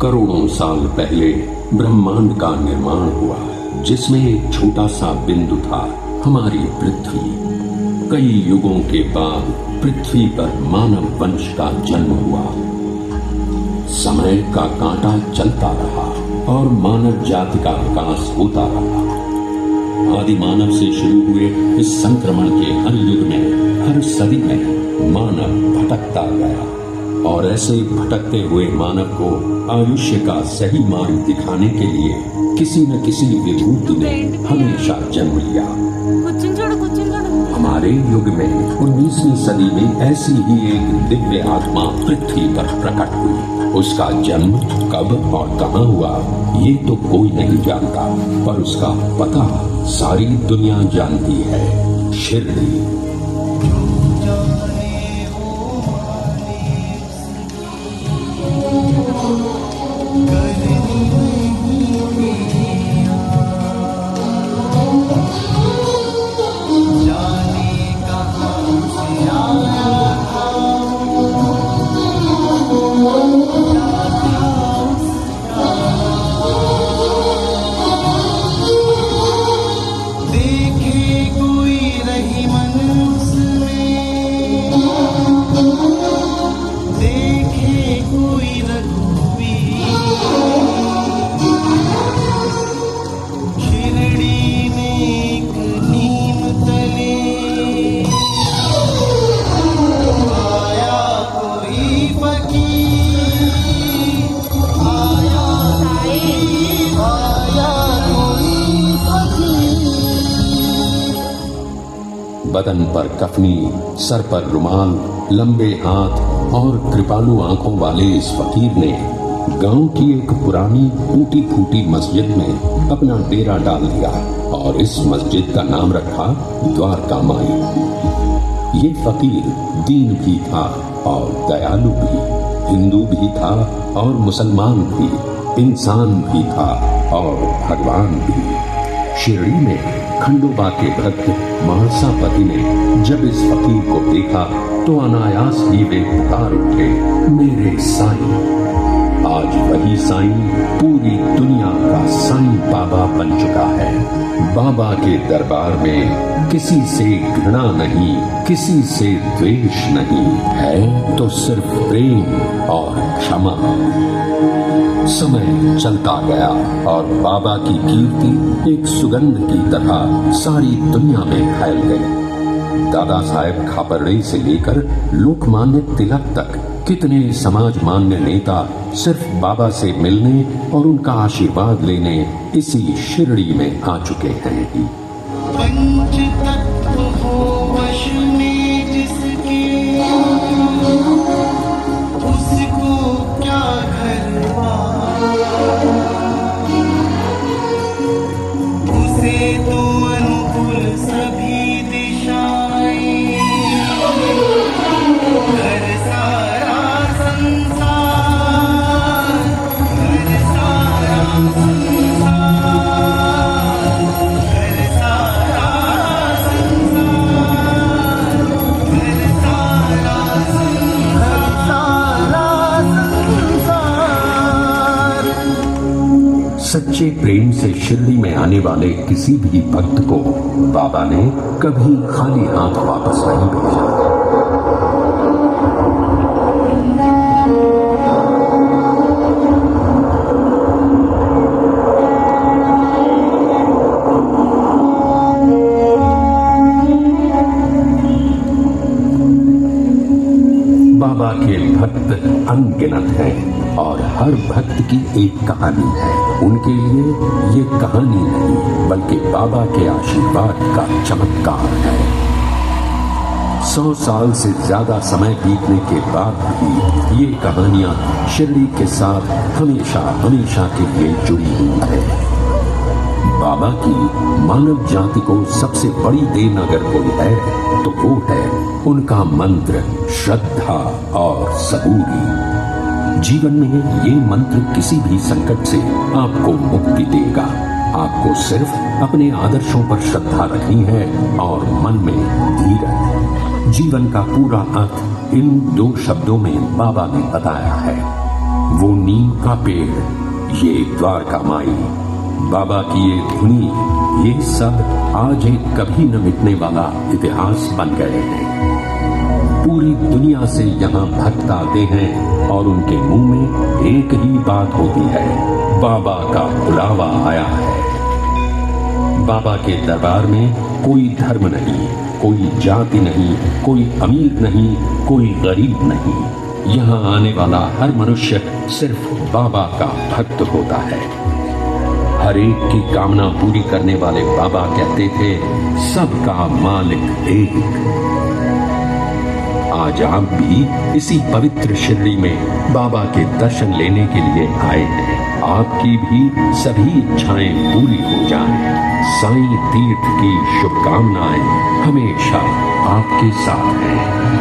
करोड़ों साल पहले ब्रह्मांड का निर्माण हुआ, जिसमें एक छोटा सा बिंदु था, हमारी पृथ्वी। कई युगों के बाद पृथ्वी पर मानव वंश का जन्म हुआ। समय का कांटा चलता रहा और मानव जाति का विकास होता रहा। आदि मानव से शुरू हुए इस संक्रमण के हर युग में, हर सदी में मानव भटकता गया, और ऐसे भटकते हुए मानव को आयुष्य का सही मार्ग दिखाने के लिए किसी न किसी विभूति ने हमेशा जन्म लिया। हमारे युग में 19वीं सदी में ऐसी ही एक दिव्य आत्मा पृथ्वी पर प्रकट हुई। उसका जन्म कब और कहां हुआ ये तो कोई नहीं जानता, पर उसका पता सारी दुनिया जानती है, शिरडी। बदन पर कफनी, सर पर रुमाल, लंबे हाथ और कृपालु आंखों वाले इस फकीर ने गांव की एक पुरानी टूटी फूटी मस्जिद में अपना डेरा डाल दिया और इस मस्जिद का नाम रखा द्वारका माई। ये फकीर दीन भी था और दयालु भी, हिंदू भी था और मुसलमान भी, इंसान भी था और भगवान भी। शिरडी में खंडोबा के भक्त महासापति ने जब इस फकीर को देखा तो अनायास ही वे पुकार उठे, मेरे साईं। आज वही साईं पूरी दुनिया का साईं बाबा बन चुका है। बाबा के दरबार में किसी से घृणा नहीं, किसी से द्वेष नहीं, है तो सिर्फ प्रेम और क्षमा। समय चलता गया और बाबा की कीर्ति एक सुगंध की तरह सारी दुनिया में फैल गई। दादा साहेब खापर्डे से लेकर लोकमान्य तिलक तक कितने समाज मान्य नेता सिर्फ बाबा से मिलने और उनका आशीर्वाद लेने इसी शिरडी में आ चुके हैं। पंच तत्व हो वश में जिसके, उसको क्या उसे तो अनुकूल सभी दिशाएं, घर सारा संसार, घर सारा संसार, घर सारा संसार, घर सारा सच्चे प्रेम से शिरडी में आने वाले किसी भी भक्त को बाबा ने कभी खाली हाथ वापस नहीं भेजा। बाबा के भक्त अनगिनत हैं और हर भक्त की एक कहानी है। उनके लिए ये कहानी नहीं बल्कि बाबा के आशीर्वाद का चमत्कार है। 100 साल से ज्यादा समय बीतने के बाद भी ये कहानियां शिरडी के साथ हमेशा हमेशा के लिए जुड़ी हुई है। बाबा की मानव जाति को सबसे बड़ी देन अगर कोई है तो वो है उनका मंत्र, श्रद्धा और सबूरी। जीवन में ये मंत्र किसी भी संकट से आपको मुक्ति देगा। आपको सिर्फ अपने आदर्शों पर श्रद्धा रखनी है और मन में धीरज। जीवन का पूरा अर्थ इन 2 शब्दों में बाबा ने बताया है। वो नीम का पेड़, ये द्वारका माई, बाबा की ये धुनी, ये सब आज एक कभी न मिटने वाला इतिहास बन गए हैं। पूरी दुनिया से यहाँ भक्त आते हैं और उनके मुंह में एक ही बात होती है, बाबा का बुलावा आया है। बाबा के दरबार में कोई धर्म नहीं, कोई जाति नहीं, कोई अमीर नहीं, कोई गरीब नहीं। यहाँ आने वाला हर मनुष्य सिर्फ बाबा का भक्त होता है। हर एक की कामना पूरी करने वाले बाबा कहते थे, सबका मालिक एक। आज आप भी इसी पवित्र शिरडी में बाबा के दर्शन लेने के लिए आए हैं। आपकी भी सभी इच्छाएं पूरी हो जाएं। साईं तीर्थ की शुभकामनाएं हमेशा आपके साथ हैं।